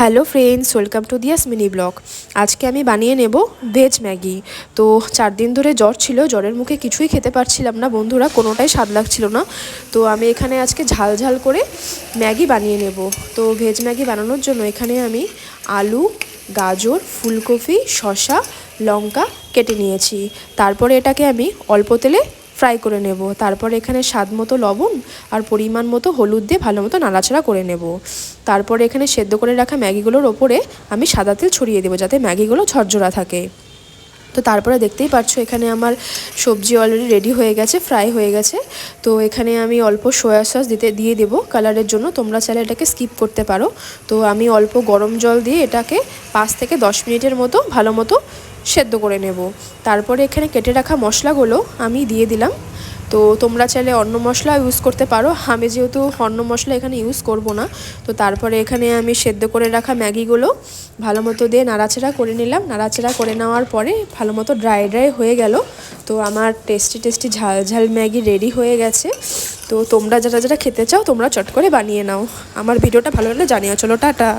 Hello friends, welcome to Diya's mini blog. আজকে আমি বানিয়ে নেব ভেজ ম্যাগি। তো 4 দিন ধরে জ্বর ছিল, জ্বরের মুখে কিছুই খেতে পারছিলাম না বন্ধুরা, কোনোটাই স্বাদ লাগছিল না। তো আমি এখানে আজকে ঝাল ঝাল করে ম্যাগি বানিয়ে নেব। তো ভেজ ম্যাগি বানানোর জন্য এখানে আমি আলু, গাজর, ফুলকপি, শসা, লঙ্কা কেটে নিয়েছি। তারপরে এটাকে আমি অল্প তেলে ফ্রাই করে নেব। তারপর এখানে স্বাদ মতো লবণ আর পরিমাণ মতো হলুদ দিয়ে ভালো মতো নাড়াচাড়া করে নেব। তারপরে এখানে সেদ্ধ করে রাখা ম্যাগিগুলোর ওপরে আমি সাদা তেল ছড়িয়ে দেবো, যাতে ম্যাগিগুলো ঝরঝরা থাকে। তো তারপরে দেখতেই পাচ্ছ এখানে আমার সবজি অলরেডি রেডি হয়ে গেছে, ফ্রাই হয়ে গেছে। তো এখানে আমি অল্প সয়া সস দিয়ে দেবো কালারের জন্য, তোমরা চাইলে এটাকে স্কিপ করতে পারো। তো আমি অল্প গরম জল দিয়ে এটাকে 5 থেকে 10 মিনিটের মতো ভালো মতো সেদ্ধ করে নেব। তারপরে এখানে কেটে রাখা মশলাগুলো আমি দিয়ে দিলাম। তো তোমরা চাইলে অন্য মশলা ইউজ করতে পারো, আমি যেহেতু অন্য মশলা এখানে ইউজ করব না। তো তারপরে এখানে আমি সেদ্ধ করে রাখা ম্যাগিগুলো ভালো মতো দিয়ে নাড়াচাড়া করে নিলাম। নাড়াচাড়া করে নেওয়ার পরে ভালো মতো ড্রাই হয়ে গেল। তো আমার টেস্টি ঝাল ঝাল ম্যাগি রেডি হয়ে গেছে। তো তোমরা যারা যারা খেতে চাও তোমরা চট করে বানিয়ে নাও। আমার ভিডিওটা ভালো লাগলে জানিও। চলো টাটা।